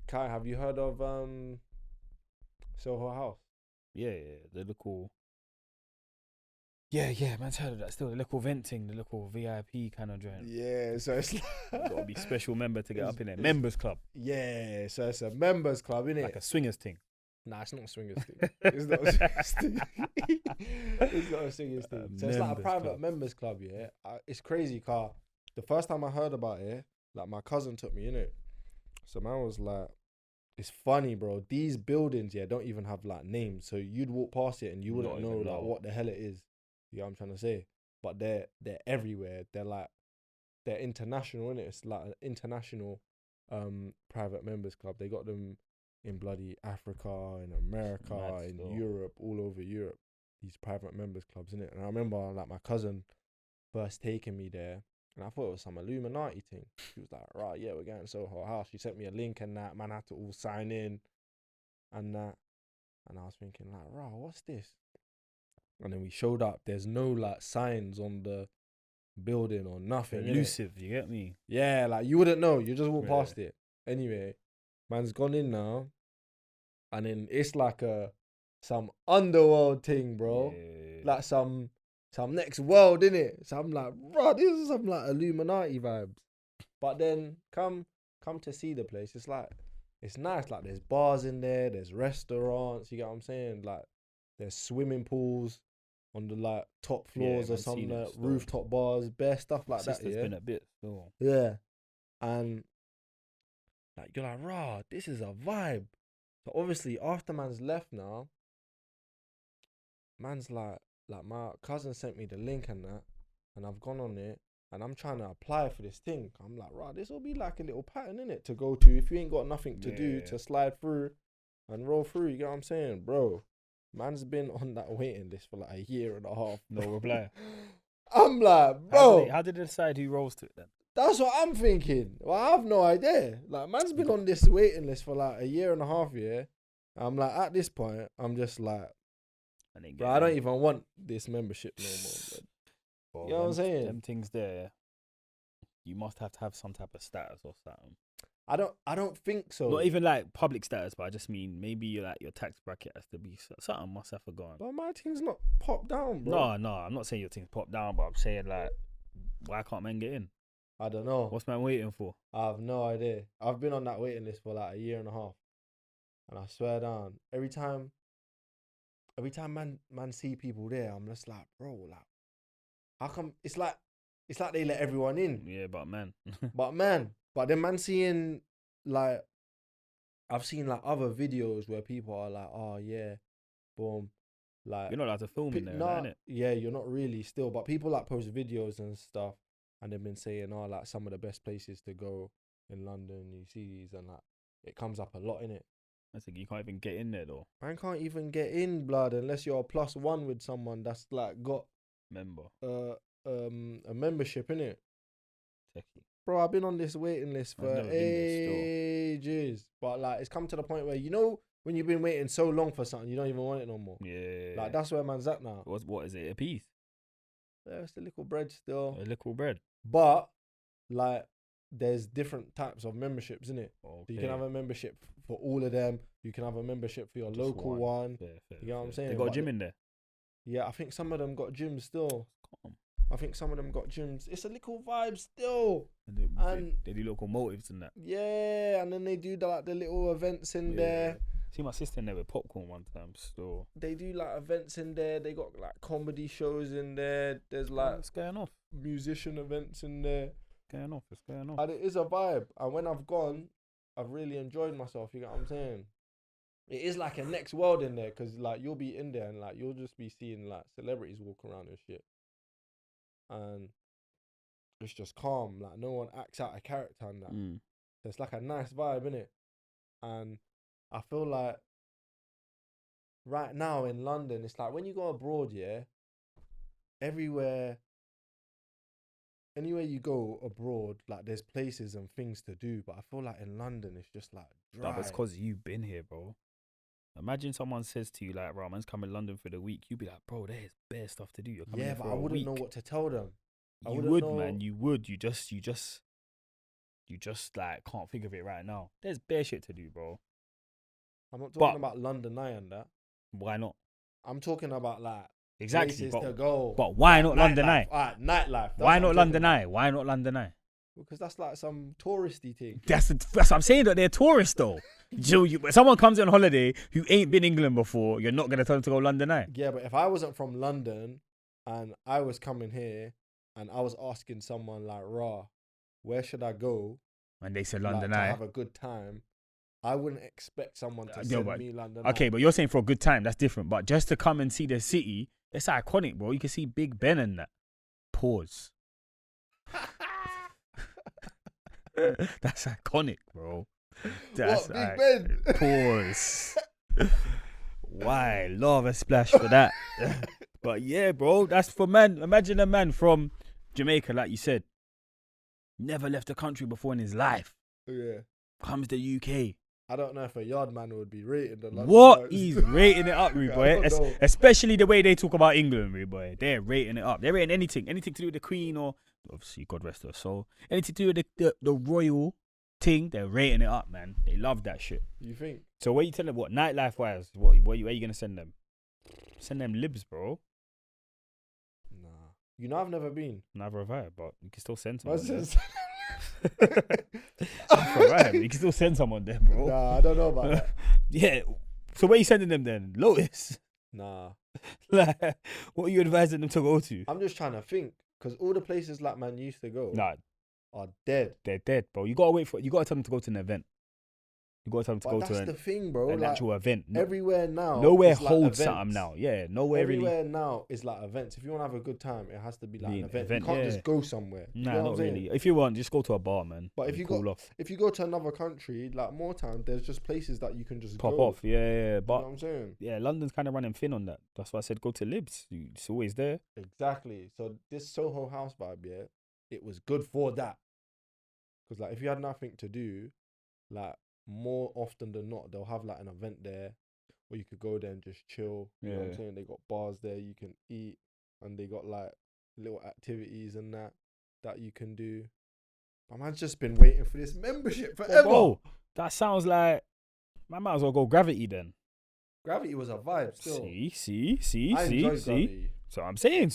Kai, have you heard of Soho House? Yeah, the little. Yeah, man's heard of that still. The little venting, the little VIP kind of joint. Yeah, so it's Gotta be special member to get up in there. it's- Members club. yeah, so it's a members club, innit? Like a swingers thing. Nah, it's not a swingers thing. It's not a swingers thing. It's not a swingers thing. So it's like a Members private club. members club, yeah. It's crazy, car. The first time I heard about it, like my cousin took me in it. So man was like, it's funny, bro. These buildings, yeah, don't even have like names. So you'd walk past it and you wouldn't Not know even like know. what the hell it is. You know what I'm trying to say? But they're everywhere. They're international, innit? It's like an international private members club. They got them in bloody Africa, in America, Mad in still. Europe, all over Europe. These private members clubs, innit? And I remember like my cousin first taking me there, and I thought it was some Illuminati thing. She was like, right, yeah, we're going to Soho House. She sent me a link and that, man, I had to all sign in and that. And I was thinking like, right, what's this? And then we showed up. There's no like signs on the building or nothing. innit? Elusive, you get me? Yeah, like you wouldn't know. You just walk Yeah. past it. Anyway, man's gone in now, and then it's like some underworld thing, bro. Yeah. Like some next world, innit? So I'm like, bro, this is some like Illuminati vibes. But then come to see the place, it's like it's nice. Like there's bars in there, there's restaurants. You get what I'm saying? Like there's swimming pools on the like top floors or man, some seen it still. rooftop bars, bare stuff like that. Sister's Yeah, been a bit still. yeah, and like you're like, rah, this is a vibe. So obviously after man's left now, man's like my cousin sent me the link and that, and I've gone on it and I'm trying to apply for this thing. I'm like, rah, this will be like a little pattern in it to go to if you ain't got nothing to do Yeah. to slide through and roll through. You get what I'm saying, bro? Man's been on that waiting list for like a year and a half. No reply. I'm like, bro, How did they decide who rolls to it then? that's what I'm thinking. Well, I have no idea. Like, man's been on this waiting list for like a year and a half, yeah. I'm like, at this point, I'm just like, And they bro, get I don't in. even want this membership no more, blood. Bro, You know what I'm them- saying? Them things there, you must have to have some type of status or something. I don't think so. Not even like public status, but I just mean maybe like your tax bracket has to be something must have to go on. But my thing's not popped down, bro. No, I'm not saying your thing's pop down, but I'm saying like, why can't men get in? I don't know. What's man waiting for? I have no idea. I've been on that waiting list for like a year and a half, and I swear down, every time man see people there, I'm just like, bro, like, how come it's like they let everyone in, Yeah, but man, but then man seeing like, I've seen like other videos where people are like, oh yeah, boom, like you're not allowed to film in there, nah, innit? yeah, you're not really still, but people like post videos and stuff, and they've been saying, oh, like some of the best places to go in London. You see these, and like it comes up a lot in it. I think you can't even get in there though. Man can't even get in, blood, unless you're a +1 with someone that's like got Member, a membership in it. techie. Bro, I've been on this waiting list I've for never been there still. ages, but like it's come to the point where, you know, when you've been waiting so long for something, you don't even want it no more. Yeah. Like that's where man's at now. What is it? A piece? Yeah, it's the little bread still, A little bread. but like there's different types of memberships in it. Okay. So you can have a membership for all of them. You can have a membership for your Just local one. Fair, You know what I'm fair. saying? They got a But gym in there. Yeah, I think some of them got gyms still. Calm. I think some of them got gyms. It's a little vibe still. And they, And- they do locomotives and that. Yeah, and then they do the little events in there. See my sister in there with popcorn one time. So They do like events in there. They got like comedy shows in there. There's like it's going off. musician events in there. It's going off. And it is a vibe. And when I've gone, I've really enjoyed myself. You get what I'm saying? It is like a next world in there, because like you'll be in there and like you'll just be seeing like celebrities walk around and shit. And it's just calm. Like no one acts out a character and that. Mm. So it's like a nice vibe, innit? And I feel like right now in London, it's like when you go abroad, yeah, anywhere you go abroad, like there's places and things to do. But I feel like in London, it's just like dry. Nah, but it's because you've been here, bro. Imagine someone says to you like, "Bro, man's coming to London for the week." You'd be like, "Bro, there's bare stuff to do. You're coming Yeah, here but for I a wouldn't week." know what to tell them. I You wouldn't would, know- man. You would. You just You just like can't think of it right now. There's bare shit to do, bro. I'm not But- talking about London Eye and that. Why not? I'm talking about like Exactly. places to go. But why like not London Eye? Alright, nightlife. Why not London Eye? Why not London Eye? Because that's like some touristy thing. That's what I'm saying, that they're tourists though. Someone comes on holiday who ain't been England before, you're not gonna tell them to go London Eye. Yeah, but if I wasn't from London and I was coming here and I was asking someone like, "Rah, where should I go?" And they said like, London to Eye. have a good time, I wouldn't expect someone to No, send but- me London. Okay, Eye. but you're saying for a good time, that's different. But just to come and see the city, it's iconic, bro. You can see Big Ben and that. Pause. That's iconic, bro. That's Big Ben? Pause. Why? Love a splash for that. But yeah, bro, that's for man. Imagine a man from Jamaica, like you said, never left the country before in his life. Yeah. Comes to UK. I don't know if a yard man would be rating the London What? Eyes. He's rating it up, rude I boy. don't know. Especially the way they talk about England, rude boy. They're rating it up. They're rating anything to do with the Queen or obviously God rest her soul. Anything to do with the royal thing, they're rating it up, man. They love that shit. You think? So where you telling them what nightlife wise? Where you gonna send them? Send them libs, bro. Nah. You know I've never been. Neither have I, but you can still send someone. What's There. this? Right, you can still send someone there, bro. Nah, I don't know about that. Yeah. So where you sending them then? Lotus. Nah. Like, what are you advising them to go to? I'm just trying to think. Because all the places like man used to go Nah, are dead. they're dead, bro. You gotta tell them to go to an event. You gotta tell them to But go that's to the thing, bro. an Like, actual event. everywhere now. Nowhere is like holds events. something now. Yeah, nowhere really. Everywhere now is like events. If you want to have a good time, it has to be like Be an an event. event, You can't yeah. just go somewhere. You Nah, get what not I'm saying? really. If you want, just go to a bar, man. But if and you cool go- off, If you go to another country, like more time, there's just places that you can just pop go. off. Yeah. You know But what I'm saying? yeah, London's kind of running thin on that. That's why I said go to Libs. It's always there. Exactly. So this Soho House vibe, yeah, it was good for that. Because like if you had nothing to do, like more often than not, they'll have like an event there where you could go there and just chill. You know what I'm Yeah. saying? They got bars there you can eat, and they got like little activities and that you can do. But man's just been waiting for this membership Well, forever. bro, that sounds like I might as well go Gravity then. Gravity was a vibe still. See. I enjoyed Gravity. So I'm saying,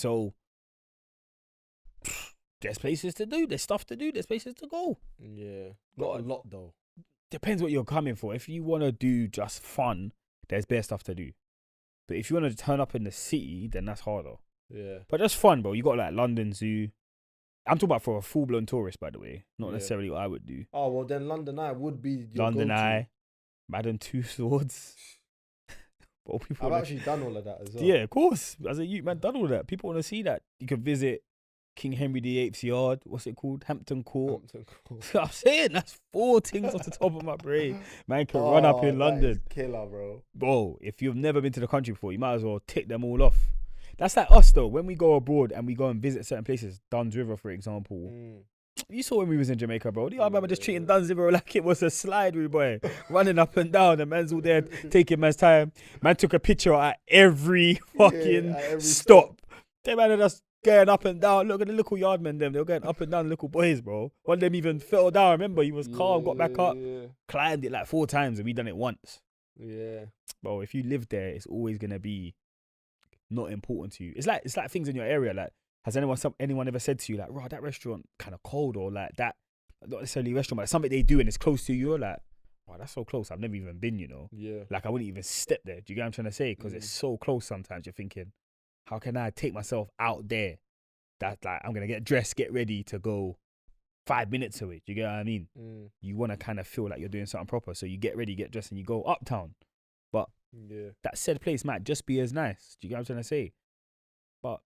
there's places to do, there's stuff to do, there's places to go. Yeah. Not a lot though. Depends what you're coming for. If you want to do just fun, there's bare stuff to do. But if you want to turn up in the city, then that's harder. Yeah. But just fun, bro. You got like London Zoo. I'm talking about for a full-blown tourist, by the way. Not Yeah. necessarily what I would do. Oh well, then London Eye would be your London go-to. Eye, Madden Two Swords. But people I've wanna- actually done all of that as well. Yeah, of course. As a youth man, done all that. People want to see that. You can visit King Henry VIII's yard. What's it called? Hampton Court. Hampton Court. I'm saying that's 4 things off the top of my brain. Man can run up in Oh, that London. is killer, bro. Bro, if you've never been to the country before, you might as well tick them all off. That's like us though. When we go abroad and we go and visit certain places, Duns River, for example. Mm. You saw when we was in Jamaica, bro. I remember just Yeah. treating Duns River like it was a slide, rude boy. Running up and down. The man's all there taking man's time. Man took a picture at every fucking at every stop. They man are just going up and down. Look at the little yardmen, them. They were going up and down, little boys, bro. One of them even fell down. I remember he was calm, got back up, climbed it like 4 times, and we done it once. Yeah. Bro, if you live there, it's always gonna be not important to you. It's like things in your area. Like, has anyone ever said to you like, "Right, that restaurant kind of cold," or like that, not necessarily a restaurant, but something they do and it's close to you? You're like, "Wow, that's so close. I've never even been." You know, Yeah. like I wouldn't even step there. Do you get what I'm trying to say? Because it's so close. Sometimes you're thinking, how can I take myself out there? That like I'm gonna get dressed, get ready to go 5 minutes away. Do you get what I mean? Mm. You want to kind of feel like you're doing something proper, so you get ready, get dressed, and you go uptown. Yeah. That said place might just be as nice. Do you get what I'm trying to say? But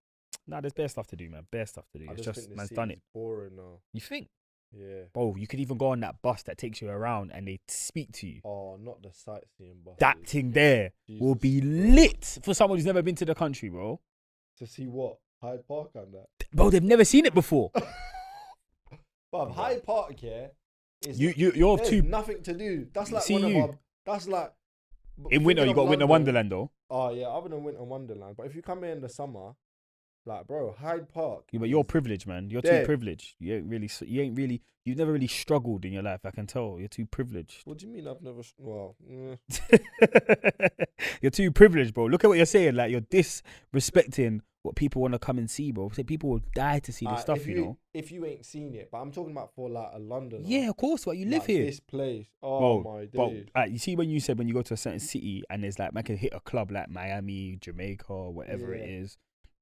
nah, there's bare stuff to do, man. Bare stuff to do. I It's just just think man's the done city's it. boring now. You think? Yeah. Oh, you could even go on that bus that takes you around and they speak to you. Oh, not the sightseeing bus. That thing there will Jesus be Christ. lit for someone who's never been to the country, bro. To see what? Hyde Park and that. Bro, they've never seen it before. But Hyde Park, yeah. Is You're there's too. nothing to do. That's like See one you. of our. That's like. In winter, thinking you of got Winter London- Wonderland though. Oh yeah, other than Winter Wonderland. But if you come here in the summer, Like, bro, Hyde Park. Yeah, but you're is privileged, man. You're dead. too privileged. You've never really struggled in your life. I can tell. You're too privileged. What do you mean? I've never. Well, You're too privileged, bro. Look at what you're saying. Like, you're disrespecting what people want to come and see, bro. Say people will die to see this stuff, if you know. If you ain't seen it, but I'm talking about for like a Londoner. Yeah, of course. But you live like here. This place. Oh Bro, my but days. you see when you said when you go to a certain city and there's like man can hit a club like Miami, Jamaica, whatever it Yeah. is,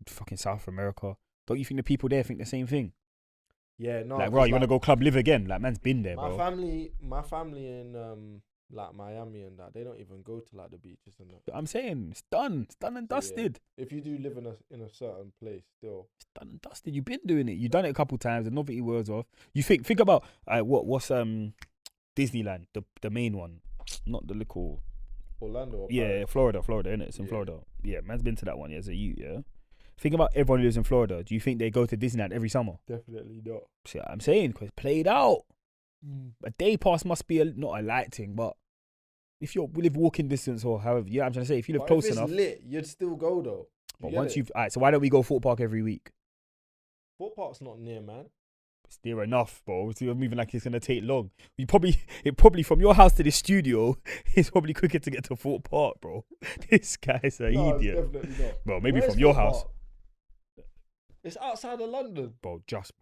fucking South America. Don't you think the people there think the same thing? Yeah, no. Like, 'cause, bro, you want to go club live again? Like, man's been there, My bro. family in like Miami and that, they don't even go to like the beaches and that. I'm saying it's done and So, yeah, dusted. if you do live in a certain place, still. It's done and dusted. You've been doing it. You've done it a couple times and nothing words off. You think about what's Disneyland, the main one, not the little. Orlando. Or Yeah, Paris. Florida, innit? It's in Yeah. Florida. Yeah, man's been to that one. Yeah, as a youth. Yeah. Think about everyone who lives in Florida. Do you think they go to Disneyland every summer? Definitely not. See what I'm saying? Because it's played out. A day pass must be not a light thing, but if you live walking distance or however, yeah, I'm trying to say, if you live But close if it's enough. lit, you'd still go though. But once you've, alright, so why don't we go Fort Park every week? Fort Park's not near, man. It's near enough, bro. So you're moving like it's gonna take long. It probably from your house to the studio, it's probably quicker to get to Fort Park, bro. This guy's an No, it's idiot, definitely not. bro. Maybe Where's from your Fort house, Park? It's outside of London. bro. Just.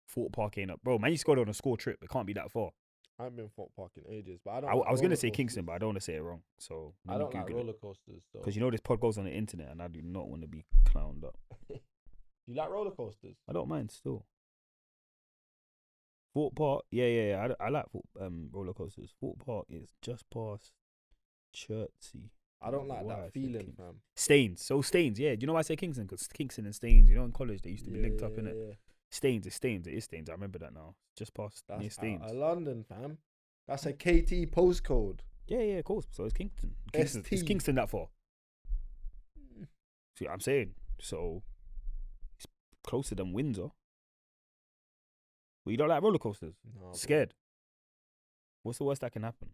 Fort Park ain't up, bro. Man, you used to go there on a school trip. It can't be that far. I haven't been Fort Park in ages, but I don't. I like was gonna roller say coasters. Kingston, but I don't want to say it wrong. So I don't like roller coasters though. because you know this pod goes on the internet, and I do not want to be clowned up. You like roller coasters? I don't mind still. Fort Park, yeah. I like roller coasters. Fort Park is just past Chertsey. I don't like Why I that said feeling, Kingston. fam. Staines, yeah. Do you know why I say Kingston? Because Kingston and Staines, you know, in college they used to be linked up in it. Yeah. It is Staines. I remember that now. Just past near That's Staines. out of London, fam. That's a KT postcode. Yeah, of course. So it's Kingston. It's ST. Kingston that far. See what I'm saying? So it's closer than Windsor. Well, you don't like roller coasters? No, bro. Scared? What's the worst that can happen?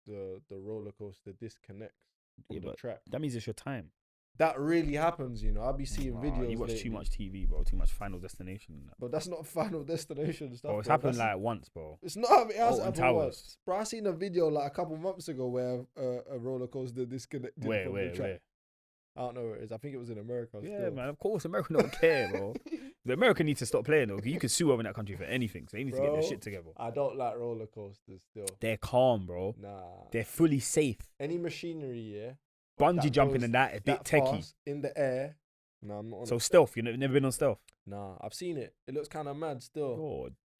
The roller coaster disconnects from Yeah, the but track. that means it's your time. That really happens, you know. I'll be seeing Nah, videos. You watch lately, too much TV, bro. Too much Final Destination. And that. but that's not Final Destination stuff. Bro, it's bro. happened That's- like once, bro. It's not. It has Alton happened Towers. once. Bro, I seen a video like a couple months ago where a roller coaster disconnected from the track. Where? I don't know where it is. I think it was in America. Yeah, still. man. Of course, America don't care, bro. The America needs to stop playing though. 'Cause you can sue over in that country for anything. So they need to get their Bro. shit together. I don't like roller coasters still. They're calm, bro. Nah. They're fully safe. Any machinery, yeah. Bungee that jumping goes and that a bit that techie. fast in the air. No, I'm not on So it. stealth. You've never been on stealth. Nah, I've seen it. It looks kind of mad still.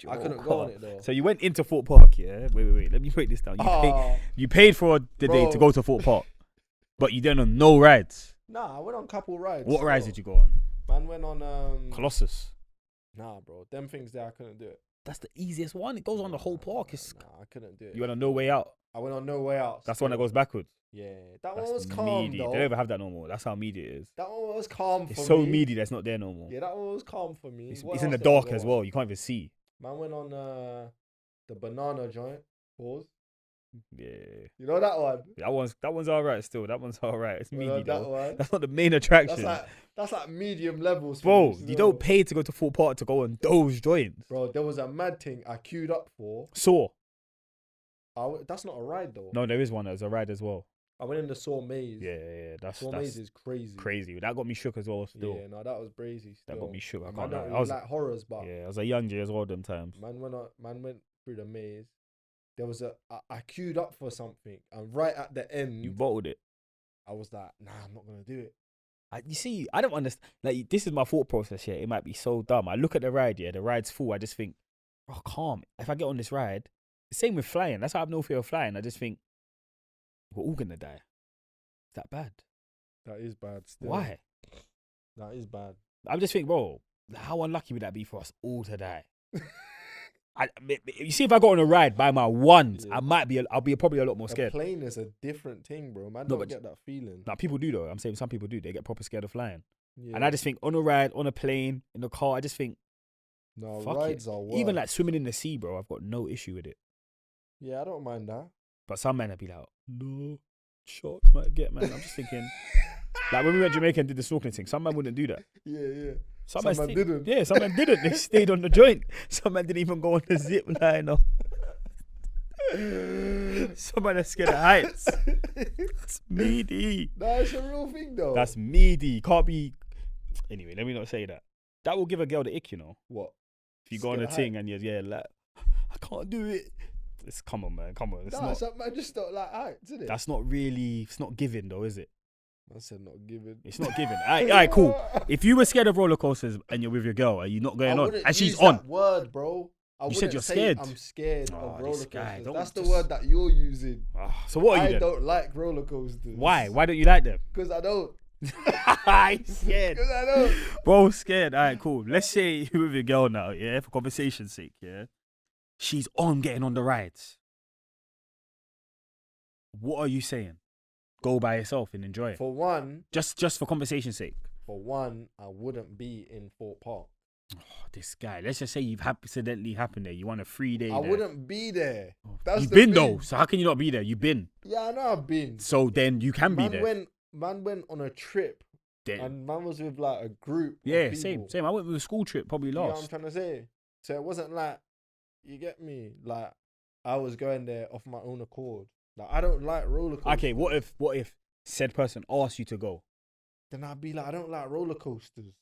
Oh, I couldn't go on it though. So you went into Fort Park, yeah? Wait. Let me break this down. You paid for the day to Bro. go to Fort Park, but you didn't on no rides. Nah, I went on a couple rides. What rides still. did you go on? Man went on Colossus. Nah, bro. Them things there, I couldn't do it. That's the easiest one. It goes on the whole park. It's Nah, I couldn't do it. you went on No Way Out. I went on No Way Out. That's the one that still. goes backwards. Yeah, that That's one was calm meaty. though. They don't even have that no more. That's how meaty it is. That one was calm for It's me. so meaty that's not there no more. Yeah, that one was calm for me. It's, What it's in else the did I dark go as on? well. You can't even see. Man went on the banana joint. Pause. Yeah, You know that one? that one's alright. Still, that one's alright. It's You meaty know that though. one? That's not the main attraction, That's like medium levels. for bro. me You still. don't pay to go to Fort Park to go on those joints. Bro, there was a mad thing I queued up for. Saw. That's not a ride though. No, there is one that's a ride as well. I went in the Saw Maze. Yeah. That's Saw Maze is crazy. crazy. That got me shook as well. Still, Yeah, no, that was brazy. that got me shook. I Man can't don't lie. really I was like horrors, but yeah, I was a young J as well them times. man went through the maze. There was I queued up for something, and right at the end, You bottled it. I was like, nah, I'm not gonna do it. You see, I don't understand. Like, this is my thought process here. It might be so dumb. I look at the ride, yeah, the ride's full. I just think, oh, calm. If I get on this ride, the same with flying. That's why I have no fear of flying. I just think, we're all gonna die. Is that bad? That is bad. Still. Why? That is bad. I'm just thinking, bro, how unlucky would that be for us all to die? You see, if I got on a ride by my ones, Yeah. I'll be probably a lot more A scared. plane is a different thing, bro. Man, No, don't but- get that feeling. Now, people do though. I'm saying some people do. They get proper scared of flying. Yeah. And I just think on a ride, on a plane, in the car, I just think, no, fuck rides it. are worse. Even like swimming in the sea, bro, I've got no issue with it. Yeah, I don't mind that. But some men would be like, no, sharks might get, man. I'm just thinking, Like when we went to Jamaica and did the snorkeling thing, some man wouldn't do that. Yeah. Some man man didn't. Yeah, some man didn't. They stayed on the joint. Some man didn't even go on the zip line. Or some man are scared of heights. That's meaty. That's a real thing though. That's meaty. Can't be. Anyway, let me not say that. That will give a girl the ick, you know. What? If you go on a thing and you're like, I can't do it. Come on, man. Come on. Some man just don't like heights, isn't it? That's not really. It's not giving though, is it? I said not giving. It's not giving. All right, cool. If you were scared of roller coasters and you're with your girl, are you not going on? And she's on. That word, bro. You said you're scared. I'm scared of roller this guy, coasters. don't That's the just- word that you're using. So what are you I then? don't like roller coasters. Why? Why don't you like them? Because I don't. I'm scared. Because I don't. Bro, scared. All right, cool. Let's say you're with your girl now, yeah, for conversation's sake, yeah. She's on getting on the rides. What are you saying? Go by yourself and enjoy it. For one, Just for conversation's sake. I wouldn't be in Fort Park. Oh, this guy. Let's just say you've accidentally happened there. You want a free day. I there. wouldn't be there. That's You've the been thing. though, so how can you not be there? You've been. Yeah, I know I've been. So then you can be there. Man went on a trip Then. and man was with like a group. Yeah, of people. same. I went with a school trip, probably You know what I'm last. trying to say? So it wasn't like, you get me? Like, I was going there off my own accord. Like, I don't like roller coasters. Okay, what if said person asked you to go? Then I'd be like, I don't like roller coasters.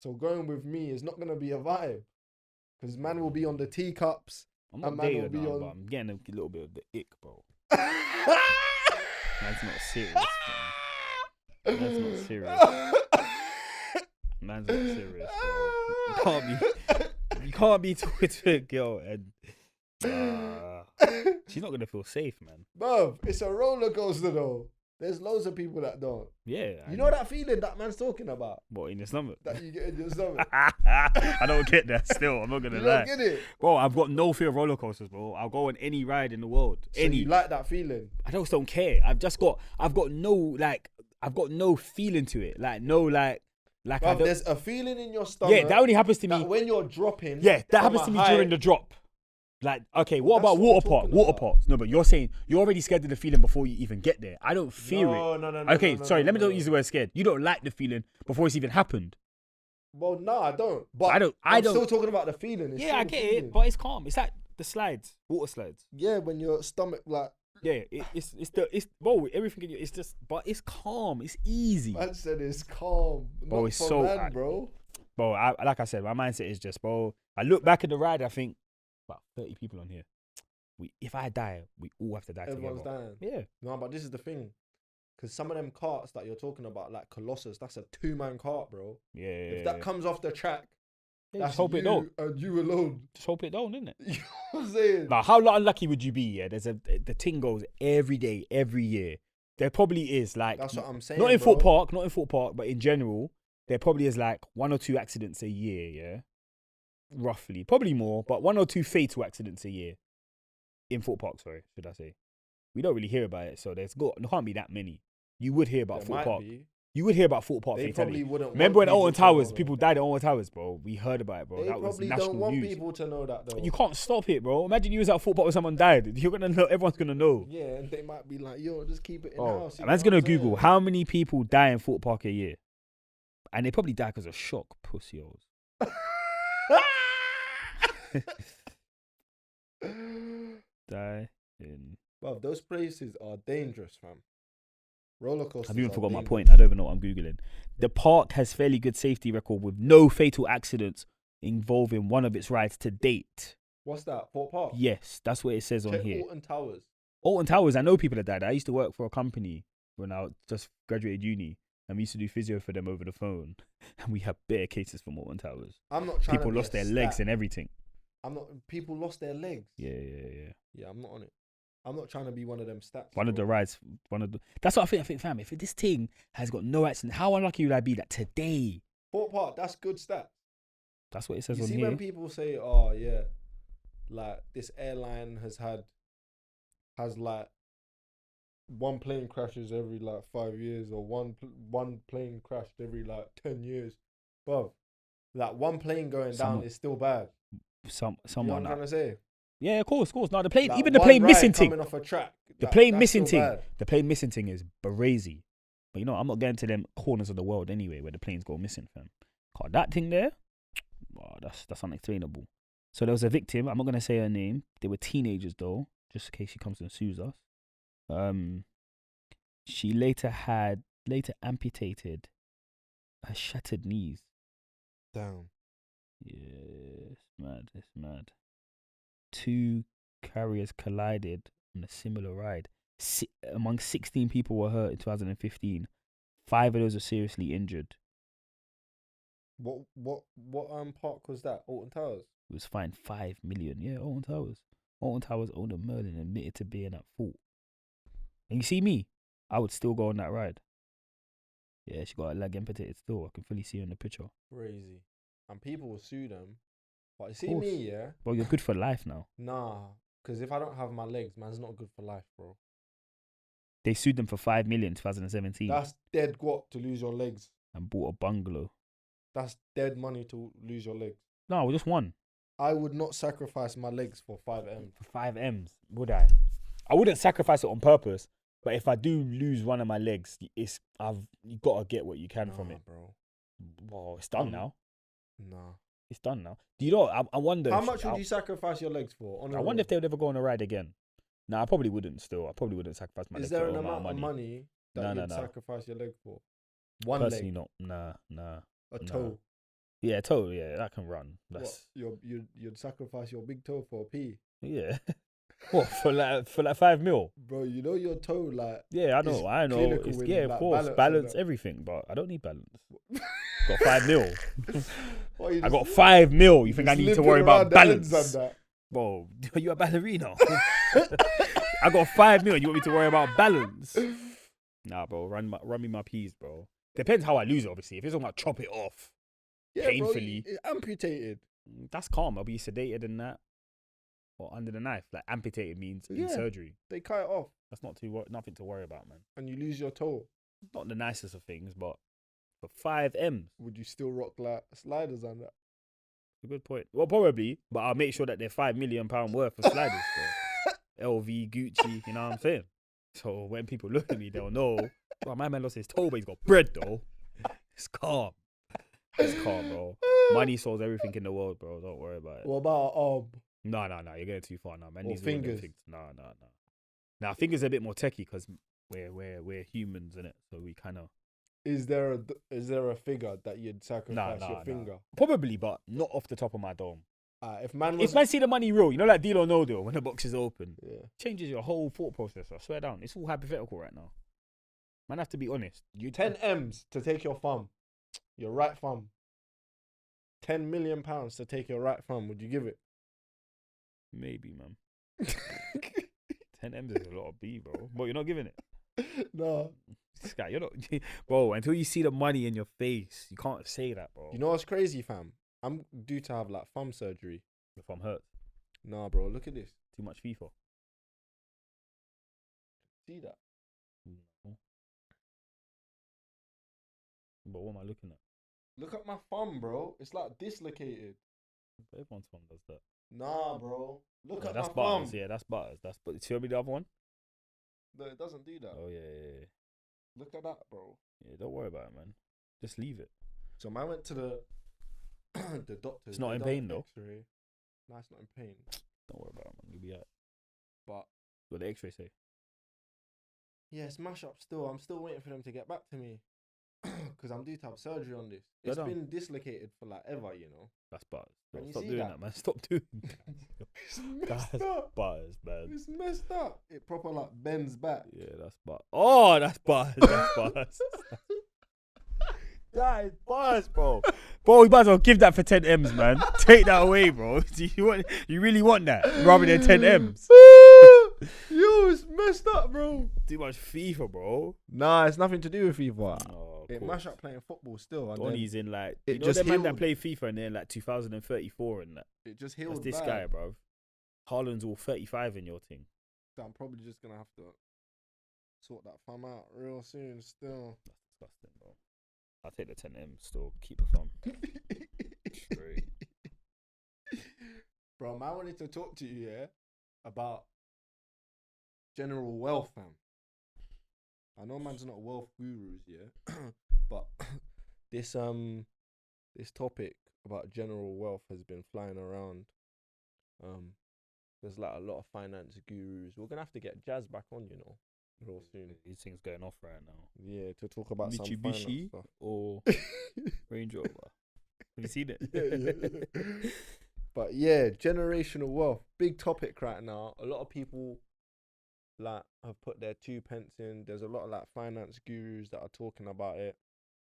So going with me is not going to be a vibe. Because man will be on the teacups. I'm not And man will dating be now, on- but I'm getting a little bit of the ick, bro. Man's not serious, man. Man's not serious. Man's not serious, bro. You can't be talking to a girl and she's not gonna feel safe, man. Bruv, it's a roller coaster though. There's loads of people that don't. Yeah. You know that feeling that man's talking about? What, in your stomach? That you get in your stomach? I don't get that still. I'm not gonna You lie. don't get it? Bro, I've got no fear of roller coasters, bro. I'll go on any ride in the world. So Any. you like that feeling? I just don't care. I've got no feeling to it. Like I Bruv, don't. there's a feeling in your stomach. Yeah, that only happens to that me. when you're dropping. Yeah, that from happens a to me height. during the drop. Like, okay, what That's about what water I'm park? talking Water about. parks. No, but you're saying you're already scared of the feeling before you even get there. I don't fear it. No. Okay, no, sorry, no, let me no. not use the word scared. You don't like the feeling before it's even happened. Well, no, I don't. But I don't- I'm still talking about the feeling. It's Yeah, still I the get feeling. it, but it's calm. It's like the slides, water slides. Yeah, when your stomach like. Yeah, it's bro, everything in you. It's just, but it's calm. It's easy. Man said it's calm. Bro, Not it's for so- man, bro. Bro, like I said, my mindset is just, bro. I look back at the ride, I think about 30 people on here. If I die, we all have to die Everyone's together. dying. Yeah. No, but this is the thing. Because some of them carts that you're talking about, like Colossus, that's a 2-man cart, bro. Yeah. If that comes off the track, yeah, that's just hope you it don't. and you alone. Just hope it don't, innit? You know what I'm saying? Now, how unlucky would you be? Yeah, the thing goes every day, every year. There probably is like That's what I'm saying. not in bro. Fort Park, but in general, there probably is like 1 or 2 accidents a year. Yeah, roughly, probably more, but 1 or 2 fatal accidents a year in Fort Park. Sorry, should I say? We don't really hear about it, so there can't be that many. You would hear about There Fort might Park. be. You would hear about Fort Park They fatality. probably wouldn't. Remember when want Alton people to Towers, know people that. died at Alton Towers, bro? We heard about it, bro. They That was probably national don't want news. people to know that though. You can't stop it, bro. Imagine you was at Fort Park when someone died. You're gonna know. Everyone's gonna know. Yeah, and they might be like, "Yo, just keep it in Oh, house." you man's know gonna what I'm Google saying? how many people die in Fort Park a year, and they probably die because of shock, pussy-os. Die in. Bruv, those places are dangerous, fam. Roller coasters. I've even are forgot my dangerous. point. I don't even know what I'm googling. The park has fairly good safety record with no fatal accidents involving one of its rides to date. What's that? Fort Park. Yes, that's what it says on Check here. Alton Towers. Alton Towers, I know people that died. I used to work for a company when I just graduated uni, and we used to do physio for them over the phone. And we had bare cases from Alton Towers. I'm not trying People to be lost a their legs stat. and everything. I'm not. People lost their legs. Yeah. Yeah, I'm not on it. I'm not trying to be one of them stats. One of bro. the rides, that's what I think, fam. If this thing has got no accident, how unlucky would I be that today? Fort Park. That's good stats. That's what it says You on see here. when people say, "Oh yeah, like this airline has like 1 plane crashes every like 5 years, or one plane crashed every like 10 years." Bro, like 1 plane going down is still bad. You know Someone. what I'm trying to say? Yeah, of course. No, the plane, Like, even the one plane ride missing thing. coming off a track. The that- plane that's missing still thing. bad. The plane missing thing is brazy. But you know, I'm not going to them corners of the world anyway where the planes go missing, fam. God, that thing there, oh, that's unexplainable. So there was a victim. I'm not gonna say her name. They were teenagers though, just in case she comes and sues us. She later amputated her shattered knees. Damn. Yeah, it's mad. It's mad. 2 carriers collided on a similar ride. Among 16 people were hurt in 2015. 5 of those were seriously injured. What park was that? Alton Towers. It was fined 5 million. Yeah, Alton Towers. Alton Towers owner Merlin admitted to being at fault. And you see me, I would still go on that ride. Yeah, she got her leg amputated still. I can fully see her in the picture. Crazy. And people will sue them. But you see me, yeah? Well, you're good for life now. Nah, because if I don't have my legs, man's not good for life, bro. They sued them for 5 million in 2017. That's dead guap to lose your legs. And bought a bungalow. That's dead money to lose your legs. No, just one. I would not sacrifice my legs for 5M. For 5Ms, would I? I wouldn't sacrifice it on purpose. But if I do lose one of my legs, you got to get what you can from it, bro. Well, it's done now. Nah. It's done now. Do you know? I wonder. How much would you sacrifice your legs for? I wonder if they would ever go on a ride again. No, I probably wouldn't. Still, I probably wouldn't sacrifice my legs. Is there for an amount of money that you'd sacrifice your leg for? One Personally, leg. not. Nah. A toe. Yeah, toe. Yeah, that can run. That's you'd sacrifice your big toe for a pee. Yeah. What for like 5 mil? Bro, you know your toe like. Yeah, I know. It's, yeah, of course, balance everything, but I don't need balance. Got 5 mil. I got 5 mil. You think I need to worry about balance? Bro, are you a ballerina? I got 5 mil. You want me to worry about balance? Nah, bro. Run me my peas, bro. Depends how I lose it, obviously. If it's about chop it off painfully, bro, amputated. That's calm. I'll be sedated and that, or under the knife. Like amputated means in surgery. They cut it off. That's nothing to worry about, man. And you lose your toe. Not the nicest of things, but for 5Ms, would you still rock like sliders on that? A good point. Well, probably, but I'll make sure that they're £5 million worth of sliders. LV, Gucci, you know what I'm saying? So when people look at me, they'll know. Well, my man lost his toe, but he's got bread though. It's calm. It's calm, bro. Money solves everything in the world, bro. Don't worry about it. What about arm? No. You're going too far now, man. Or fingers? No. Now fingers are a bit more techie because we're humans in it, so we kind of. Is there a figure that you'd sacrifice your finger? Probably, but not off the top of my dome. If man see the money real, you know, like deal or no deal, when the box is open, changes your whole thought process. I swear down, it's all hypothetical right now. Man, have to be honest. You 10 M's to take your thumb, your right thumb. 10 million pounds to take your right thumb. Would you give it? Maybe, man. 10 M's is a lot of B, bro. But you're not giving it. No. This guy, you're not, bro. Until you see the money in your face, you can't say that, bro. You know what's crazy, fam? I'm due to have like thumb surgery. Your thumb hurt. Nah, bro. Look at this. Too much FIFA. See that? No. But what am I looking at? Look at my thumb, bro. It's like dislocated. Everyone's thumb does that. Nah, bro. Look at that's my butters. thumb. Yeah, that's butters. Show me the other one. No, it doesn't do that. Oh yeah. Look at that, bro. Yeah, don't worry about it, man. Just leave it. So I went to the doctor. It's not in pain though. X-ray. No, it's not in pain. Don't worry about it, man. You'll be alright. But what the X-ray say? Yeah, smash up still. I'm still waiting for them to get back to me. Because I'm due to have surgery on this. It's been dislocated for like ever, you know. That's butters. Can you Stop see doing that, man. Stop doing that. It's messed up. Butters, man. It's messed up. It proper like bends back. Yeah, that's butters. Oh, that's butters. That's butters. That is butters, bro. Bro, you might as well give that for 10 M's, man. Take that away, bro. You really want that rather than 10 M's? Yo, it's messed up, bro. Too much FIFA, bro. Nah, it's nothing to do with FIFA. Oh, it mash up playing football still. And Donny's in like, it you know, just them man that healed. play FIFA and they're like 2034 and that. It just healed. That's this bad. guy, bro. Haaland's all 35 in your thing. So I'm probably just gonna have to sort that thumb out real soon. Still, that's disgusting, bro. I'll take the 10 M's. Still keep the thumb. Straight. Bro, I wanted to talk to you about general wealth, fam. I know man's not wealth gurus, yeah, but this this topic about general wealth has been flying around. Um, there's like a lot of finance gurus. We're gonna have to get Jazz back on, real soon. These things going off right now. Yeah, to talk about some finance Mitsubishi stuff. or Range Rover. Have you seen it? Yeah. But yeah, generational wealth, big topic right now. A lot of people like have put their 2 pence in. There's a lot of like finance gurus that are talking about it.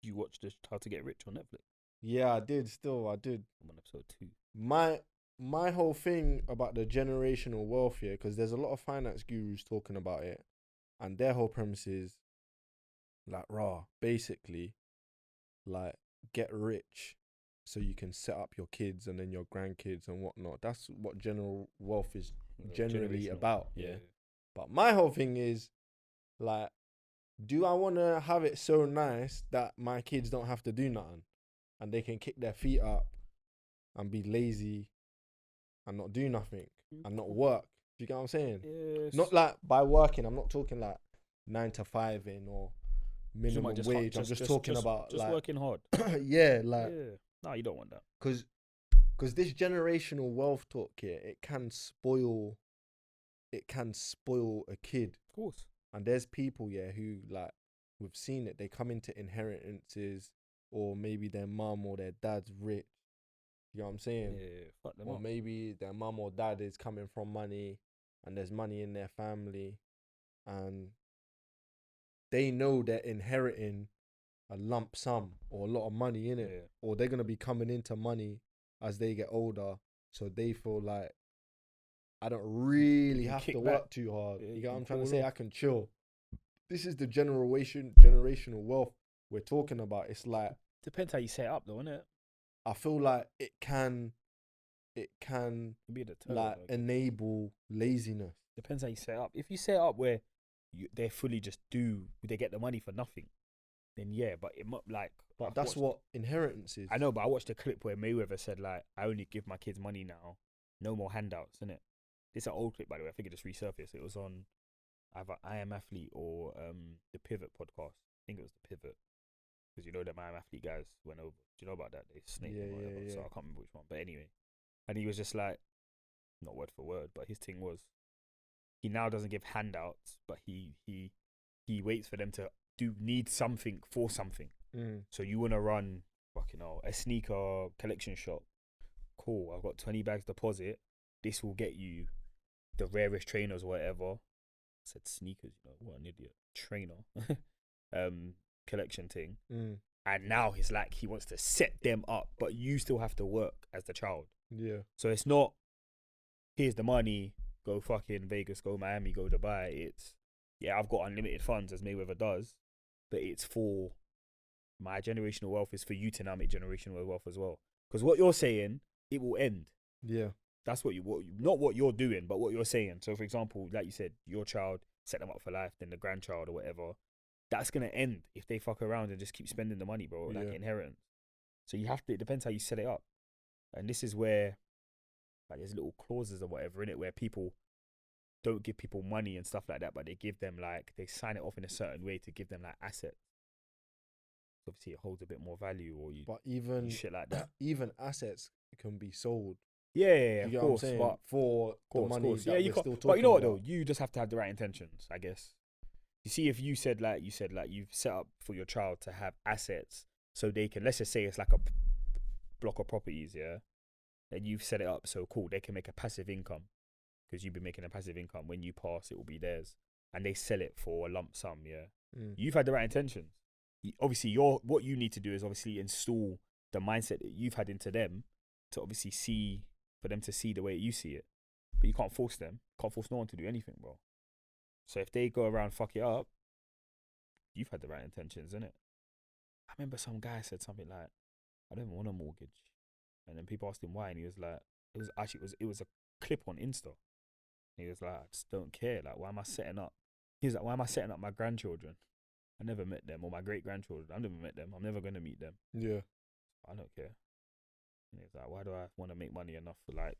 You watched this How to Get Rich on Netflix? Yeah, I did. I did. I'm on episode 2. My whole thing about the generational wealth here, because there's a lot of finance gurus talking about it, and their whole premise is like, basically, like, get rich so you can set up your kids and then your grandkids and whatnot. That's what general wealth is generally about. Yeah. But my whole thing is like, do I want to have it so nice that my kids don't have to do nothing and they can kick their feet up and be lazy and not do nothing and not work? Do you get what I'm saying? Yes. Not like by working, I'm not talking like 9 to 5 in or minimum wage. I'm just talking about just like working hard. yeah, like No, you don't want that. because this generational wealth talk here, it can spoil a kid. Of course. And there's people, who like, we've seen it. They come into inheritances, or maybe their mum or their dad's rich. You know what I'm saying? Yeah, fuck them Or up. maybe their mum or dad is coming from money, and there's money in their family, and they know they're inheriting a lump sum or a lot of money in it, or they're gonna be coming into money as they get older. So they feel like, I don't really have to work too hard. You get what I'm trying to say? I can chill. This is the generational wealth we're talking about. It's like, depends how you set it up, though, innit? I feel like it can be the like enable laziness. Depends how you set it up. If you set it up where they fully just they get the money for nothing, then yeah. But it like. But that's what inheritance is. I know, but I watched a clip where Mayweather said like, I only give my kids money now, no more handouts, innit? It's an old clip, by the way. I think it just resurfaced. It was on either I Am Athlete or the Pivot podcast. I think it was the Pivot, because you know them I Am Athlete guys went over. Do you know about that? They snaked him or whatever. So I can't remember which one. But anyway, and he was just like, not word for word, but his thing was, he now doesn't give handouts, but he waits for them to need something for something. So you want to run a sneaker collection shop. Cool, I've got 20 bags deposit. This will get you the rarest trainers or whatever. I said sneakers, what an idiot. Trainer. Collection thing. And now he's like, he wants to set them up, but you still have to work as the child. Yeah. So it's not, here's the money, go fucking Vegas, go Miami, go Dubai. It's, I've got unlimited funds, as Mayweather does, but it's for my generational wealth is for you to now make generational wealth as well. Because what you're saying, it will end. Yeah. That's not what you're doing, but what you're saying. So, for example, like you said, your child, set them up for life, then the grandchild or whatever. That's going to end if they fuck around and just keep spending the money, bro, like inheritance. So you have to, it depends how you set it up. And this is where, like, there's little clauses or whatever in it where people don't give people money and stuff like that, but they give them, like, they sign it off in a certain way to give them, like, assets. Obviously, it holds a bit more value, or you shit like that. Even assets can be sold. Yeah, of course, but for the money that we're still talking but you know what about. though, you just have to have the right intentions, I guess. You see, if you said like you've set up for your child to have assets, so they can, let's just say it's like a block of properties, and you've set it up so cool, they can make a passive income, because you've been making a passive income. When you pass, it will be theirs, and they sell it for a lump sum. You've had the right intentions. Obviously, what you need to do is obviously install the mindset that you've had into them to obviously for them to see the way you see it. But you can't force them. Can't force no one to do anything, bro. So if they go around fuck it up, you've had the right intentions, innit? I remember some guy said something like, I don't want a mortgage. And then people asked him why, and he was like, it was a clip on Insta. And he was like, I just don't care. Like, why am I setting up? He was like, why am I setting up my grandchildren? I never met them, or my great-grandchildren. I've never met them. I'm never going to meet them. Yeah. I don't care. And it's like, why do I want to make money enough for like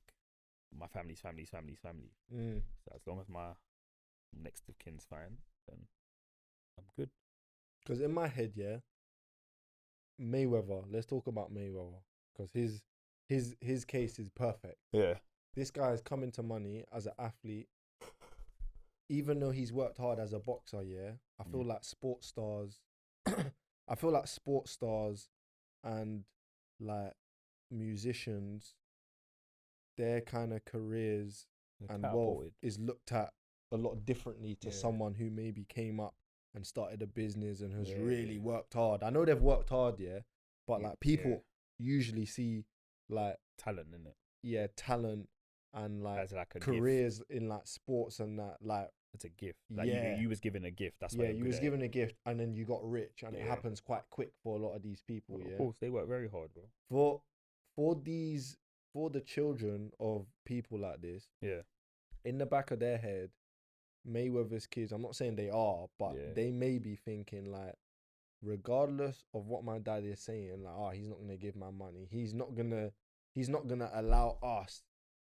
my family's family? So as long as my next of kin's fine, then I'm good. Because in my head, yeah, Mayweather. Let's talk about Mayweather because his case is perfect. Yeah. This guy is coming to money as an athlete, even though he's worked hard as a boxer. Yeah, I feel like sports stars. I feel like sports stars and like musicians, their kind of careers and wealth is looked at a lot differently to someone who maybe came up and started a business and has really worked hard. I know they've worked hard, but like people usually see like talent in it. Yeah, talent and like as like a careers gift. in like sports and that like it's a gift. Like you was given a gift. That's why you was given a gift and then you got rich and it happens quite quick for a lot of these people. Of course, they work very hard, bro. For the children of people like this, in the back of their head, Mayweather's kids, I'm not saying they are, but they may be thinking like, regardless of what my dad is saying, like, he's not gonna give my money. He's not gonna allow us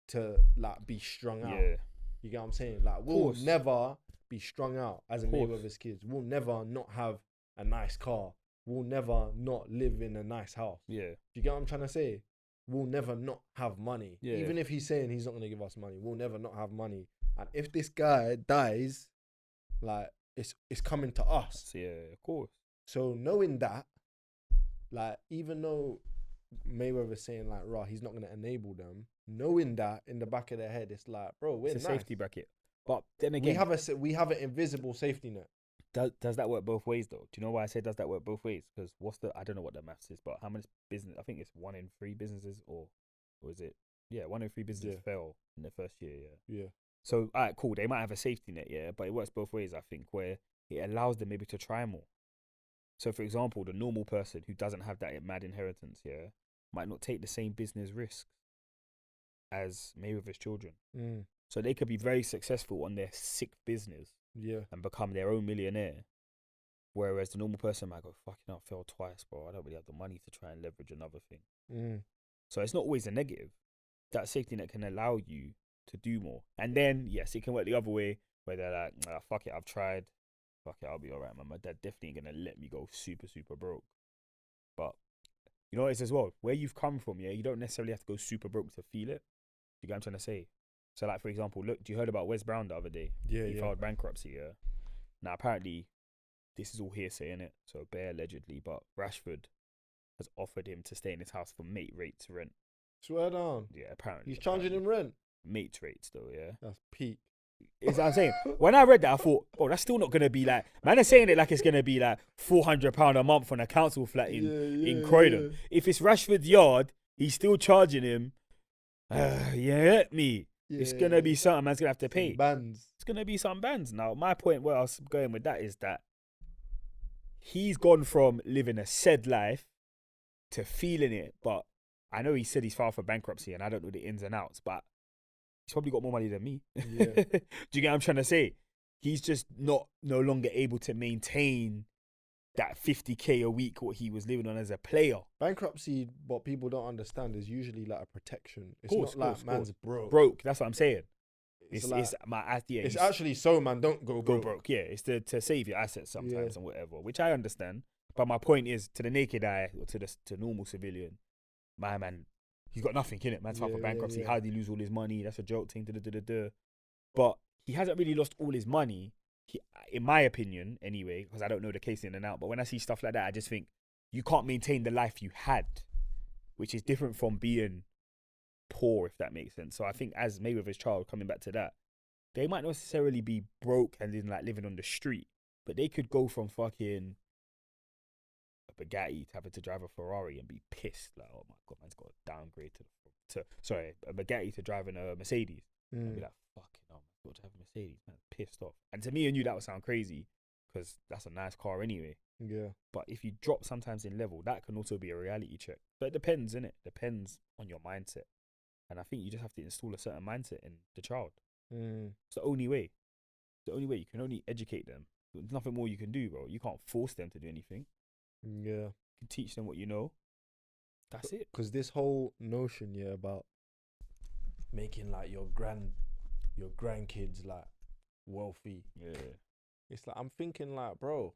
to like be strung out. You get what I'm saying? Like, we'll never be strung out as a Mayweather's kids. We'll never not have a nice car. We'll never not live in a nice house. Do you get what I'm trying to say? We'll never not have money. Even if he's saying he's not gonna give us money, we'll never not have money. And if this guy dies, like it's coming to us. Of course. So knowing that, like, even though Mayweather's saying like, he's not gonna enable them, knowing that in the back of their head, it's like, bro, we're it's a safety bracket. But then again, we have an invisible safety net. Does that work both ways though? Do you know why I say does that work both ways? Because I don't know what the maths is, but how many business? I think it's 1 in 3 businesses, or is it? 1 in 3 businesses fail in the first year. Yeah. So alright, cool. They might have a safety net, but it works both ways. I think where it allows them maybe to try more. So for example, the normal person who doesn't have that mad inheritance, might not take the same business risks as Mayweather's children. So they could be very successful on their sick business. And become their own millionaire. Whereas the normal person might go, fucking hell, I failed twice, bro. I don't really have the money to try and leverage another thing. So it's not always a negative. That safety net can allow you to do more. And then, yes, it can work the other way, where they're like, fuck it, I've tried. Fuck it, I'll be alright, man. My dad definitely ain't gonna let me go super, super broke. But, you know what it is as well? Where you've come from, you don't necessarily have to go super broke to feel it. You get what I'm trying to say? So, like, for example, look, you heard about Wes Brown the other day? He filed bankruptcy, Now, apparently, this is all hearsay, innit? So, bare allegedly, but Rashford has offered him to stay in his house for mate rates rent. Swear down. Yeah, apparently. He's charging him rent? Mate rates, though, That's peak. Is what I'm saying? When I read that, I thought, that's still not going to be like, man, they're saying it like it's going to be like £400 a month on a council flat in Croydon. If it's Rashford's yard, he's still charging him. You hurt me. It's going to be something man's going to have to pay. Bands. It's going to be some bands. Now, my point where I was going with that is that he's gone from living a said life to feeling it. But I know he said he's filed for bankruptcy and I don't know the ins and outs, but he's probably got more money than me. Do you get what I'm trying to say? He's just no longer able to maintain that 50k a week what he was living on as a player. Bankruptcy, what people don't understand, is usually like a protection. It's not like man's broke. That's what I'm saying. It's actually so man don't go broke. Yeah, it's to save your assets sometimes and whatever, which I understand. But my point is, to the naked eye or to normal civilian, my man, he's got nothing in it. Man's filed for bankruptcy. How did he lose all his money? That's a joke thing. But he hasn't really lost all his money. In my opinion, anyway, because I don't know the case in and out, but when I see stuff like that, I just think you can't maintain the life you had, which is different from being poor, if that makes sense. So I think as Mayweather's child, coming back to that, they might not necessarily be broke and then like living on the street, but they could go from fucking a Bugatti to having to drive a Ferrari and be pissed, like, oh my god, man's got to downgrade to a Bugatti to driving a Mercedes, and be like, fucking hell, man, got to have a Mercedes, man, pissed off. And to me and you, that would sound crazy because that's a nice car anyway. Yeah. But if you drop sometimes in level, that can also be a reality check. But it depends, innit? Depends on your mindset. And I think you just have to install a certain mindset in the child. It's the only way. It's the only way. You can only educate them. There's nothing more you can do, bro. You can't force them to do anything. Yeah. You can teach them what you know. That's it. Because this whole notion, about making like your grandkids like wealthy. Yeah. It's like I'm thinking like, bro,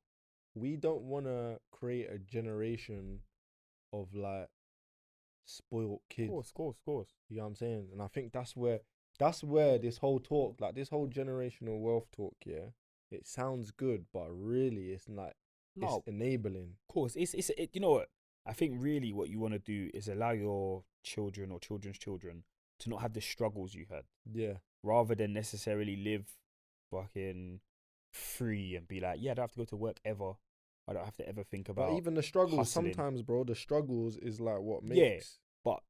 we don't want to create a generation of like spoiled kids. Course. You know what I'm saying? And I think that's where this whole talk, like this whole generational wealth talk, yeah, it sounds good, but really it's like it's No, enabling. course. You know what? I think really what you want to do is allow your children or children's children to not have the struggles you had, Yeah. rather than necessarily live fucking free and be like, yeah, I don't have to go to work ever. I don't have to ever think But about even the struggles, hustling. sometimes, bro, the struggles is like what Yeah, makes but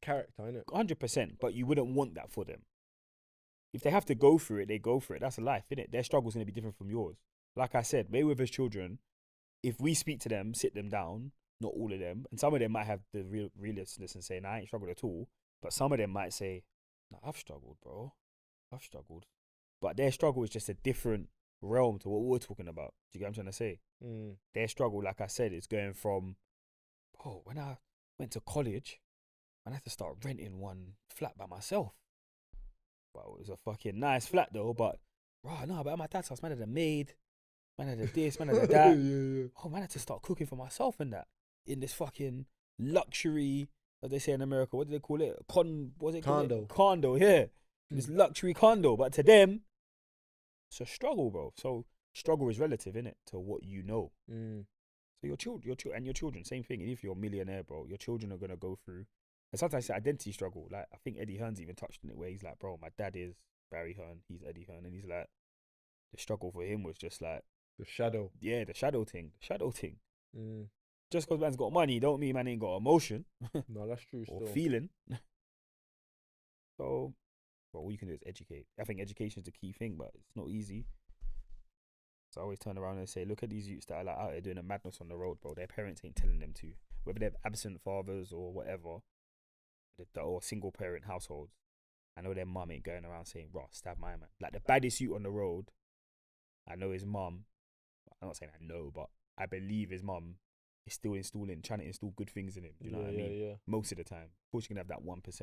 character, innit? 100%. But you wouldn't want that for them. If they have to go through it, they go through it. That's life, innit? Their struggle's gonna be different from yours. Like I said, Mayweather's children, if we speak to them, sit them down, not all of them, and some of them might have the realistness and say, nah, I ain't struggled at all. But some of them might say, nah, I've struggled, bro. I've struggled. But their struggle is just a different realm to what we're talking about. Do you get what I'm trying to say? Mm. Their struggle, like I said, is going from, oh, when I went to college, I had to start renting one flat by myself. But it was a fucking nice flat though. But, right, no, but at my dad's house, man had a maid, man had a this, man had a that. yeah. Oh, man, I had to start cooking for myself and that in this fucking luxury, as they say in America. What do they call it? What's it called? Condo. Condo, yeah. This luxury condo. But to them, it's a struggle, bro. So struggle is relative, innit, to what you know. Mm. So your children, same thing. And if you're a millionaire, bro, your children are gonna go through. And sometimes it's an identity struggle. Like I think Eddie Hearn's even touched on it, where he's like, bro, my dad is Barry Hearn, he's Eddie Hearn, and he's like, the struggle for him was just like, The shadow. yeah, the shadow thing. Mm. Just because man's got money, don't mean man ain't got emotion No, that's true. or Still. feeling. So, well, all you can do is educate. I think education is the key thing, but it's not easy. So I always turn around and say, look at these youths that are like out there doing a madness on the road, bro. Their parents ain't telling them to. Whether they're absent fathers or whatever, or single parent households. I know their mum ain't going around saying, "Ross, stab my man." Like the baddest youth on the road, I know his mum. I'm not saying I know, but I believe his mum is still trying to install good things in him. Do you know what I mean? Yeah. Most of the time. Of course, you can have that 1%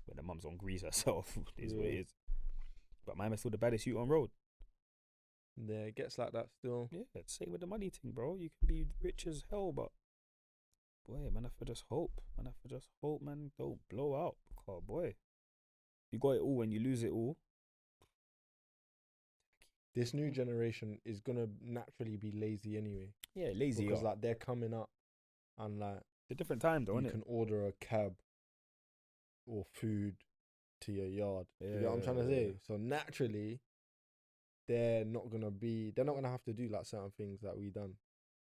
where the mum's on grease herself. Is what it is. But my man's still the baddest youth on road. Yeah, it gets like that still. Yeah, let's say with the money thing, bro. You can be rich as hell, but boy, man, I have to just hope. Man, don't blow out. Because boy, you got it all when you lose it all. This new generation is gonna naturally be lazy anyway. Yeah, lazy. Because like they're coming up and like it's a different time though, you isn't it? can order a cab or food to your yard. You know what I'm trying to say? So naturally they're not gonna have to do like certain things that we done.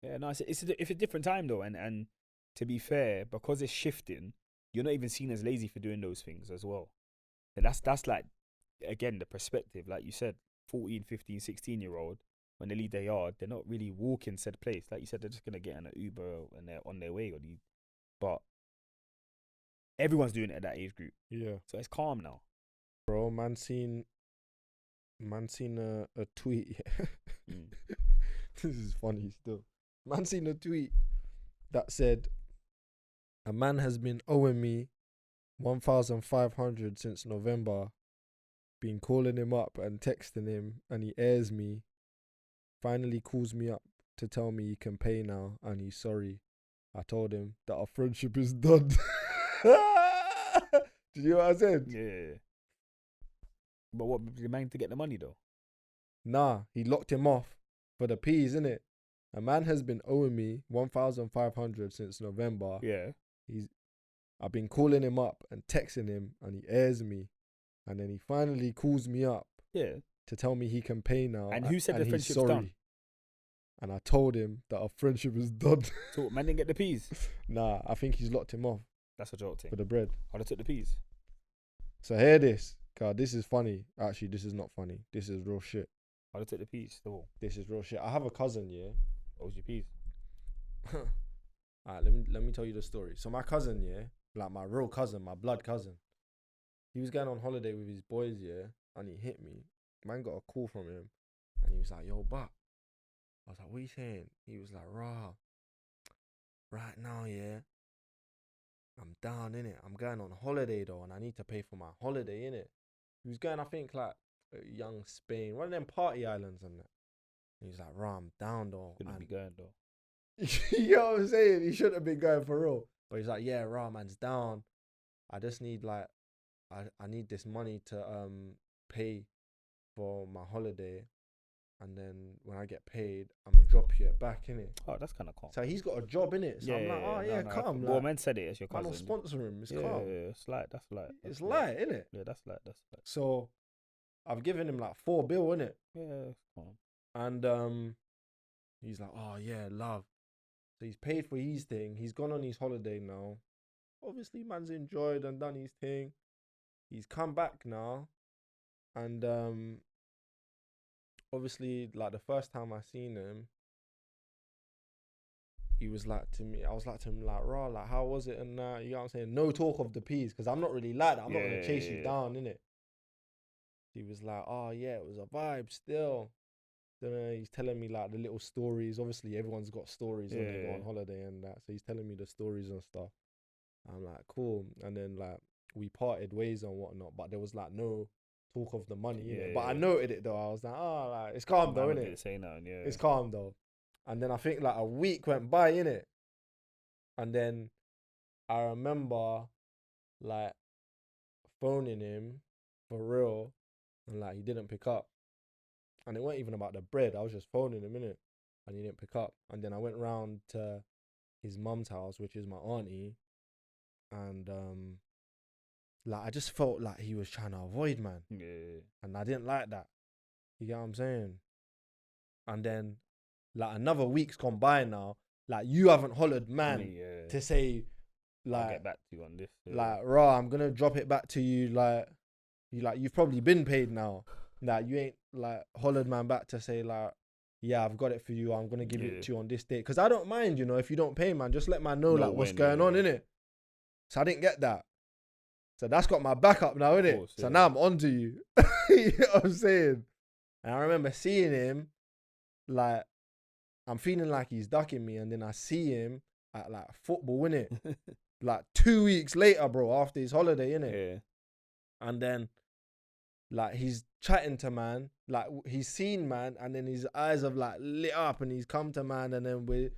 Yeah, no, it's a different time though, and to be fair, because it's shifting, you're not even seen as lazy for doing those things as well. And that's like, again, the perspective, like you said, 14, 15, 16-year-old, when they leave their yard, they're not really walking said place. Like you said, they're just gonna get in an Uber and they're on their way, but everyone's doing it at that age group. Yeah. So it's calm now. Bro, man seen a tweet. This is funny still. Man seen a tweet that said, a man has been owing me 1,500 since November. Been calling him up and texting him, and he airs me. Finally calls me up to tell me he can pay now and he's sorry. I told him that our friendship is done. Did you hear what I said? Yeah. But what, did the man to get the money though? Nah, he locked him off for the peas, innit? A man has been owing me 1,500 since November. Yeah. I've been calling him up and texting him, and he airs me, and then he finally calls me up. Yeah. To tell me he can pay now. And who said and the he's friendship's sorry. done? And I told him that our friendship is done. So man didn't get the peas. Nah, I think he's locked him off That's a joke thing. for the bread. I'd have took the peas. So hear this. God, this is funny. Actually, this is not funny. This is real shit. I'd have took the peas still. This is real shit. I have a cousin, yeah. What was your peas? Alright, let me tell you the story. So my cousin, yeah, like my real cousin, my blood cousin, he was going on holiday with his boys, yeah, and he hit me. Man got a call from him, and he was like, "Yo, Buck." I was like, "What are you saying?" He was like, right now, yeah, I'm down in it. I'm going on holiday though, and I need to pay for my holiday in it." He was going, I think, like young Spain, one of them party islands and that. And he's like, "Rah, I'm down though." Couldn't be And going though. you know what I'm saying? He shouldn't have been going for real. But he's like, "Yeah, rah, man's down. I just need like, I need this money to pay for my holiday, and then when I get paid, I'm gonna drop you it back in it." Oh, that's kind of calm. So he's got a job in it. So I'm like, "Oh yeah, no, calm." Well, Like, man said it. It's your man will cousin. sponsor him. It's Yeah, calm. it's light. That's light. It's light, innit? Yeah, that's light. So I've given him like $4 bills, innit? Yeah, it's calm. And he's like, "Oh yeah, love." So he's paid for his thing. He's gone on his holiday now. Obviously, man's enjoyed and done his thing. He's come back now, and obviously, like the first time I seen him, he was like to me, I was like to him, like, "Raw, like, how was it?" And you know what I'm saying? No talk of the peas, because I'm not really like that. I'm not gonna chase you down, innit? He was like, "Oh yeah, it was a vibe still." Then he's telling me like the little stories. Obviously, everyone's got stories when they go on holiday and that. So he's telling me the stories and stuff. I'm like, cool. And then like we parted ways and whatnot, but there was like no talk of the money, innit? But I noted it though. I was like, oh, like it's calm though, innit? Say nothing, yeah. It's calm though. And then I think like a week went by, innit? And then I remember like phoning him for real, and like he didn't pick up. And it wasn't even about the bread. I was just phoning him, innit? And he didn't pick up. And then I went round to his mum's house, which is my auntie. And like I just felt like he was trying to avoid, man. Yeah. And I didn't like that. You get what I'm saying? And then like another week's gone by now. Like you haven't hollered, man, to say like, I'll get back to you on this. Like, raw, I'm gonna drop it back to you. Like you've probably been paid now. Like you ain't like hollered man back to say like, yeah, I've got it for you. I'm gonna give it to you on this date. Because I don't mind, you know, if you don't pay, man, just let man know like what's going on, innit? So I didn't get that. So that's got my backup now, innit? Course, so now I'm on to you. You know what I'm saying? And I remember seeing him, like, I'm feeling like he's ducking me, and then I see him at like football, innit? Like 2 weeks later, bro, after his holiday, innit? Yeah. And then like he's chatting to man, like he's seen man, and then his eyes have like lit up, and he's come to man, and then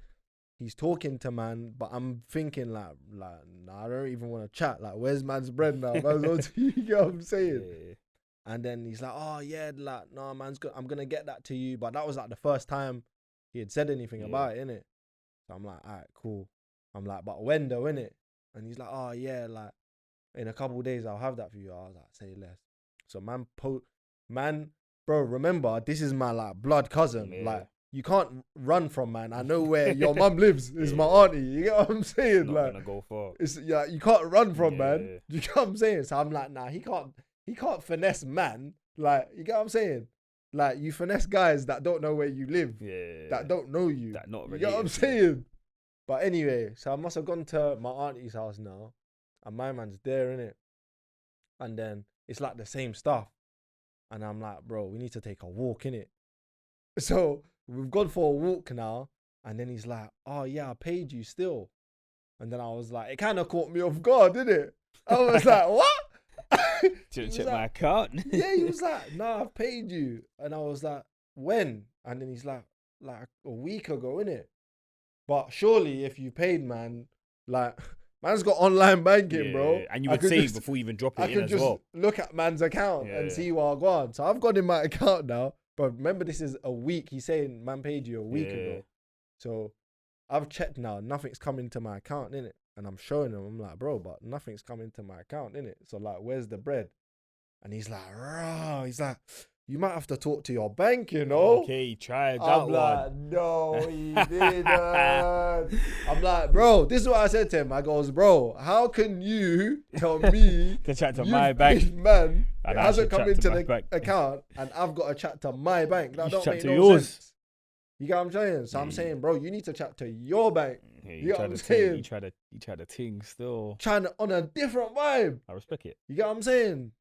he's talking to man, but I'm thinking like nah, I don't even want to chat. Like, where's man's bread now? You get what I'm saying? Yeah. And then he's like, oh yeah, like no, man's good. I'm gonna get that to you. But that was like the first time he had said anything about it, innit? So I'm like, alright, cool. I'm like, but when though, innit? And he's like, oh yeah, like in a couple of days I'll have that for you. I was like, say less. So man, bro, remember, this is my like blood cousin. Yeah. Like, you can't run from man. I know where your mum lives. Is my auntie. You get what I'm saying? Not gonna go far. It's you can't run from man. Yeah. You get what I'm saying? So I'm like, nah, he can't finesse man. Like, you get what I'm saying? Like, you finesse guys that don't know where you live. Yeah. That don't know you. That not really. You get what I'm saying? But anyway, so I must have gone to my auntie's house now, and my man's there, innit? And then it's like the same stuff. And I'm like, bro, we need to take a walk, innit? So we've gone for a walk now. And then he's like, oh yeah, I paid you still. And then I was like, it kind of caught me off guard, didn't it? I was like, what? Didn't check my account. Yeah, he was like, nah, I've paid you. And I was like, when? And then he's like a week ago, innit? But surely if you paid, man, like... Man's got online banking, bro. And you would save before you even drop it in as well. I could just look at man's account and see what I got on. So I've got in my account now. But remember, this is a week. He's saying man paid you a week ago. So I've checked now. Nothing's coming to my account, innit? And I'm showing him. I'm like, bro, but nothing's coming to my account, innit? So like, where's the bread? And he's like, rah. He's like, you might have to talk to your bank, you know? Okay, try that I'm like, no, he didn't. I'm like, bro, this is what I said to him. I goes, bro, how can you tell me to chat to my bank, man? It hasn't come into the account, and I've got to chat to my bank. That don't make no sense. You get what I'm saying? So I'm saying, bro, you need to chat to your bank. You get what I'm saying? You try to ting still. Trying to, on a different vibe. I respect it. You get what I'm saying?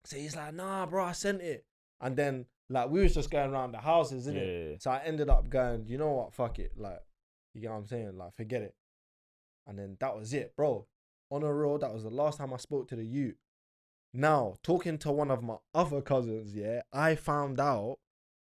So he's like, nah, bro, I sent it. And then, like, we was just going around the houses, innit? Yeah. So I ended up going, you know what, fuck it. Like, you get what I'm saying? Like, forget it. And then that was it, bro. On a road, that was the last time I spoke to the youth. Now, talking to one of my other cousins, yeah, I found out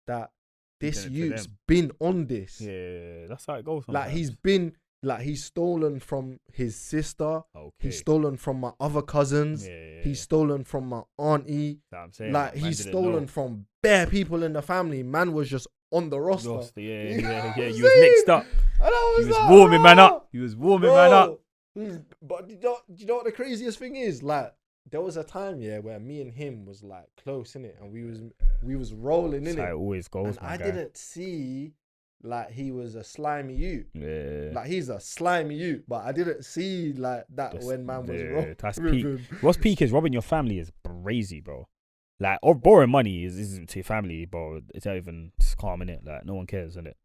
that this done it to youth's them. been on this. Yeah, that's how it goes. Like Sometimes. he's stolen from his sister. Okay. He's stolen from my other cousins. Yeah. He's stolen from my auntie. That's what I'm saying. Like man he's didn't stolen know. from bare people in the family. Man was just on the roster. Yeah. You know what You I'm was saying? next up. And I You was was like, warming man "Rah." up. You was warming man up. But do you know what the craziest thing is? Like there was a time, yeah, where me and him was like close in it, and we was rolling That's in how it it. always goes, And my I guy. didn't see like he was a slimy youth. Yeah. Like he's a slimy youth, but I didn't see like that Just- when man was yeah, rolling. that's with peak. him. What's peak is robbing your family is crazy, bro. Like, or borrowing money is to your family, bro. It's not even just calm in it. Like, no one cares, isn't it?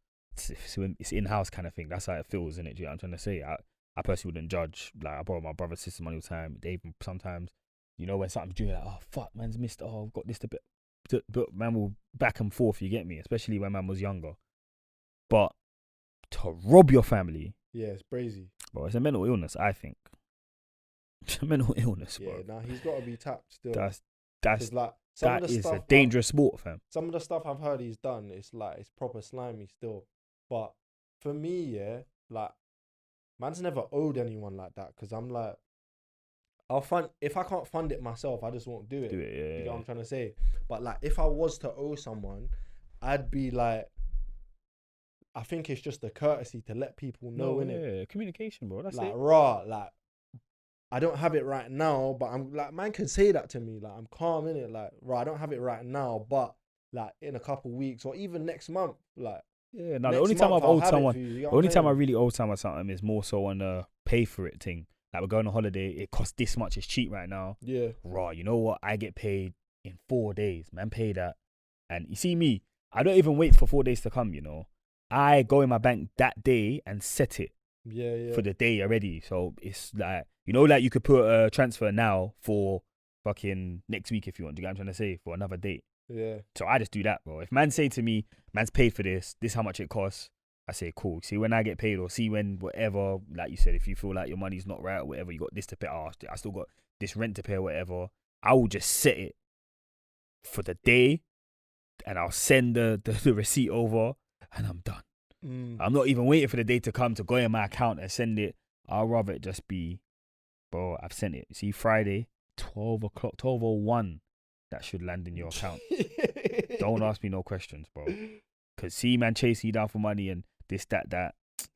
It's in-house kind of thing. That's how it feels, isn't it? Do you know what I'm trying to say? I personally wouldn't judge. Like, I borrow my brother's sister money all the time. They even sometimes, you know, when something's due, like, oh fuck, man's missed. Oh, I've got this to bit. But man will back and forth. You get me? Especially when man was younger. But to rob your family, Yeah, it's crazy. bro, it's a mental illness. I think it's a mental illness, bro. Yeah, nah, he's got to be tapped still. That's 'Cause, like some that of the is stuff a dangerous sport, fam. some of the stuff I've heard he's done, it's like it's proper slimy still. But for me, yeah, like man's never owed anyone like that because I'm like, I'll fund if I can't fund it myself, I just won't do it. Do it, yeah. You know what I'm trying to say? But like, if I was to owe someone, I'd be like, I think it's just a courtesy to let people know, innit? Yeah, communication, bro. That's Like, it. like, I don't have it right now, but I'm like, man can say that to me. Like, I'm calm in it. Like, I don't have it right now, but like in a couple weeks or even next month, like. Yeah, no, the next only time month I've I'll owed have it someone, for you, you know the what only I'm time I saying? really owed someone something is more so on the pay for it thing. Like, we're going on holiday, it costs this much, it's cheap right now. Yeah. Raw, you know what? I get paid in 4 days. Man, pay that. And you see me, I don't even wait for 4 days to come, you know. I go in my bank that day and set it Yeah. for the day already. So it's like, you know, like you could put a transfer now for fucking next week if you want. Do you get what I'm trying to say? For another date. Yeah. So I just do that, bro. If man say to me, man's paid for this is how much it costs, I say, cool. See when I get paid or see when whatever, like you said, if you feel like your money's not right or whatever, you got this to pay, I still got this rent to pay or whatever, I will just set it for the day and I'll send the receipt over and I'm done. I'm not even waiting for the day to come to go in my account and send it. I'll rather it just be, bro, I've sent it. See, Friday, 12 o'clock, 12:01, that should land in your account. Don't ask me no questions, bro. Because see, man, chase you down for money and this, that.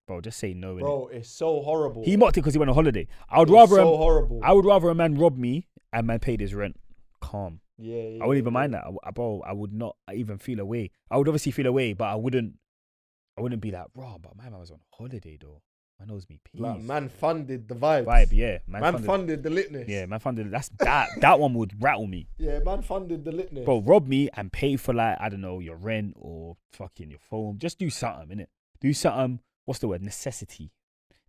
Bro, just say no. Bro, it's so horrible. He mocked it because he went on holiday. It's so horrible. I would rather a man rob me and man paid his rent. Calm. Yeah. I wouldn't even mind that. Bro, I would not even feel away. I would obviously feel away, but I wouldn't be like, bro, but my man was on holiday though. Man owes me peace. Like, man funded the vibes. Yeah. Man funded the litness. Yeah, man funded that one would rattle me. Yeah, man funded the litness. Bro, rob me and pay for like, I don't know, your rent or fucking your phone. Just do something, innit? Do something, what's the word? Necessity.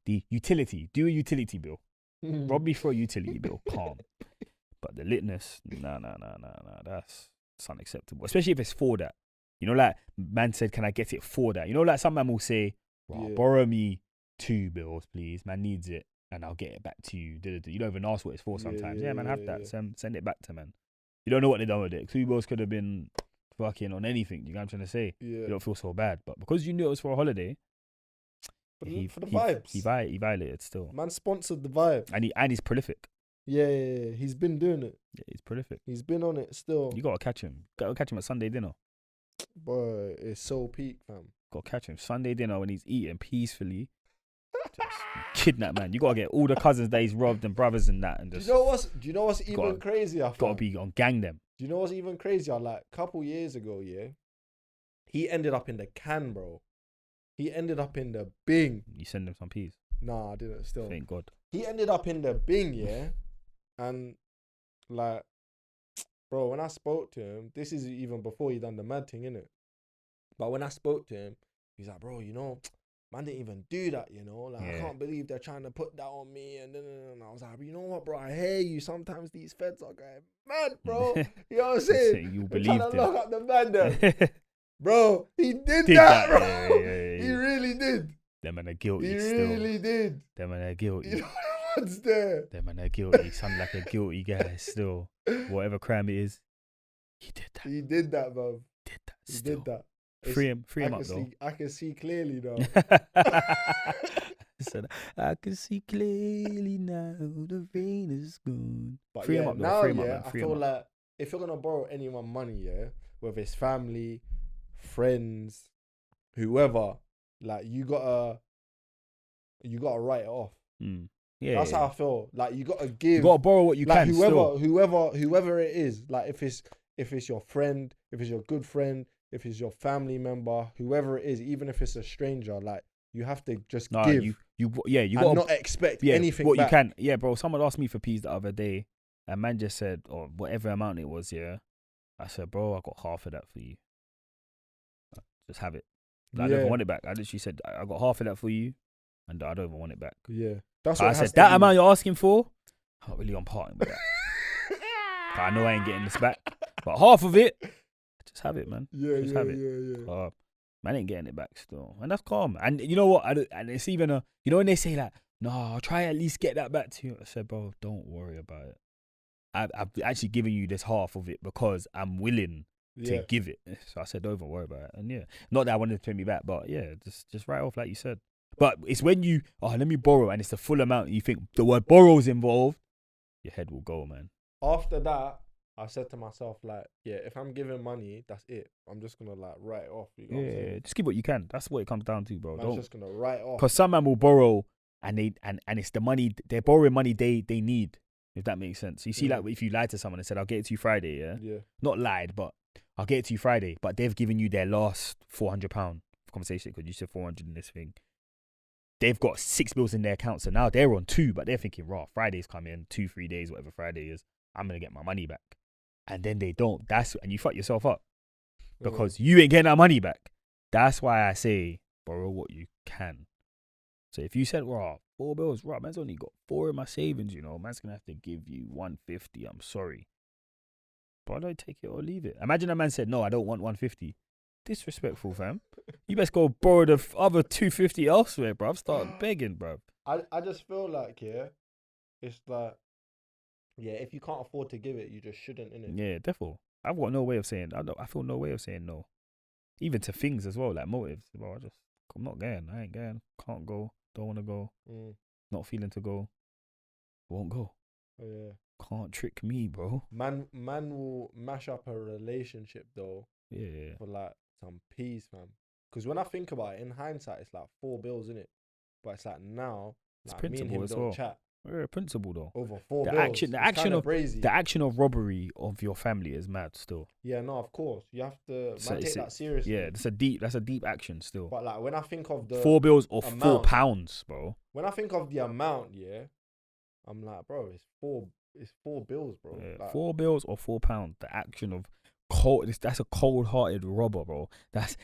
The utility. Do a utility bill. Rob me for a utility bill. Calm. But the litness, nah. That's unacceptable. Especially if it's for that. You know, like, man said, can I get it for that? You know, like some man will say, borrow me 2 bills, please. Man needs it. And I'll get it back to you. You don't even ask what it's for sometimes. Yeah, man, have that. Send it back to man. You don't know what they done with it. 2 bills could have been fucking on anything. You know what I'm trying to say? Yeah. You don't feel so bad. But because you knew it was for a holiday, for the vibes. He violated still. Man sponsored the vibe. And he's prolific. Yeah. He's been doing it. Yeah, he's prolific. He's been on it still. You gotta catch him. Gotta catch him at Sunday dinner. Boy, it's so peak, fam. Gotta catch him Sunday dinner when he's eating peacefully. Just kidnap man. You gotta get all the cousins that he's robbed and brothers and that, and just. Do you know what's even crazier? Gotta be on gang them. Do you know what's even crazier? Like a couple years ago, yeah, he ended up in the can, bro. He ended up in the bing. You send him some peas. Nah, I didn't. Still, Thank God. he ended up in the bing, yeah, and like, bro, when I spoke to him, this is even before he done the mad thing, innit? But when I spoke to him, he's like, bro, you know, man didn't even do that, you know? Like, I can't believe they're trying to put that on me. And I was like, you know what, bro? I hear you. Sometimes these feds are going mad, bro. You know what I'm saying? You They're believed trying to it. lock up the man there. Bro, he did Did that, that, bro. yeah. He really did. Them men are guilty He still. really did. Them men are guilty. You know what's there? Them men are guilty. Sound like a guilty guy still. Whatever crime it is, he did that. He did that, bro. Did that He still. did that. Free him up though. I can see clearly now. Said, I can see clearly now the rain is gone. But Free him yeah, up though. now Free him up, yeah, man. I Free feel him up. like if you're gonna borrow anyone money, yeah, whether it's family, friends, whoever, like you gotta write it off. Yeah, That's yeah. how I feel. Like you gotta You give. gotta borrow what you Like can. Still. whoever it is. Like if it's your friend, if it's your good friend, if it's your family member, whoever it is, even if it's a stranger, like you have to just give. You and gotta not expect yeah, anything what back. you can. Yeah, bro. Someone asked me for peas the other day, and man just said, or whatever amount it was. Yeah, I said, bro, I got half of that for you. Just have it. Like, I don't even want it back. I literally said, I got half of that for you, and I don't even want it back. Yeah, that's I what it has said. to That be. amount you're asking for, I'm not really on parting with that. I know I ain't getting this back, but half of it, just have it, man. Just have it. Yeah. Man ain't getting it back still, and that's calm. And you know what? And it's even you know when they say like, no, I'll try at least get that back to you. I said, bro, don't worry about it. I've actually given you this half of it because I'm willing to give it. So I said, don't even worry about it. And yeah, not that I wanted to pay me back, but yeah, just write off like you said. But it's when you, let me borrow, and it's the full amount. You think the word borrow's involved, your head will go, man. After that, I said to myself, like, yeah, if I'm giving money, that's it. I'm just gonna like write it off. You know what I'm saying? Just give what you can. That's what it comes down to, bro. I'm just gonna write off. Because some man will borrow, and it's the money they're borrowing money they need. If that makes sense. You see, like if you lied to someone and said, "I'll get it to you Friday," yeah, not lied, but I'll get it to you Friday. But they've given you their last £400 conversation because you said 400 in this thing. They've got 6 bills in their account, so now they're on 2, but they're thinking, "Raw, Friday's coming, 2-3 days, whatever Friday is, I'm gonna get my money back." And then they don't. And you fuck yourself up because you ain't getting that money back. That's why I say borrow what you can. So if you said, "Raw, 4 bills, raw, man's only got 4 in my savings, you know, man's gonna have to give you 150. I'm sorry, but I don't take it or leave it." Imagine a man said, "No, I don't want 150." Disrespectful, fam. You best go borrow the other 250 elsewhere, bruv. Start begging, bruv. I just feel like, yeah, it's like, yeah, if you can't afford to give it, you just shouldn't, innit? Yeah, definitely. I've got no way of saying. I feel no way of saying no, even to things as well, like motives. Bro, I'm not going. I ain't going. Can't go. Don't want to go. Not feeling to go. Won't go. Yeah. Can't trick me, bro. Man will mash up a relationship though. Yeah. For like some peace, man. Because when I think about it, in hindsight, it's like 4 bills, innit? But it's like now, It's like, me and principle him as don't well. chat Yeah, principle though. over 4 The bills. the action of robbery of your family is mad still. Yeah, no, of course. You have to So take that seriously. Yeah, that's a deep action still. But like when I think of the 4 bills or amount, £4, bro. When I think of the amount, yeah, I'm like, bro, it's 4 bills, bro. Yeah, like, 4 bills or £4. The action of that's a cold-hearted robber, bro.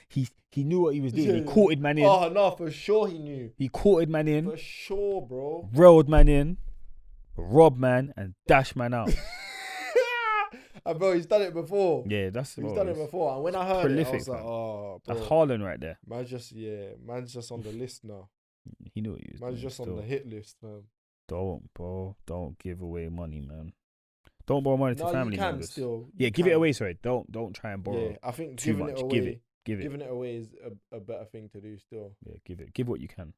He knew what he was doing. He courted man in. Oh no, for sure he knew. He courted man in. For sure, bro. Railed man in, robbed man, and dashed man out. Bro, he's done it before. Yeah, he's done it before. And when I heard it, I was like, oh, bro. That's Haaland right there. Man's just on the list now. He knew what he was doing. Man's just on the hit list, man. Don't give away money, man. Don't borrow money to family members. Still. Yeah, give it away. Sorry, don't try and borrow. Yeah, I think too much. Give it. Giving it away is a better thing to do. Still. Yeah, give it. Give what you can.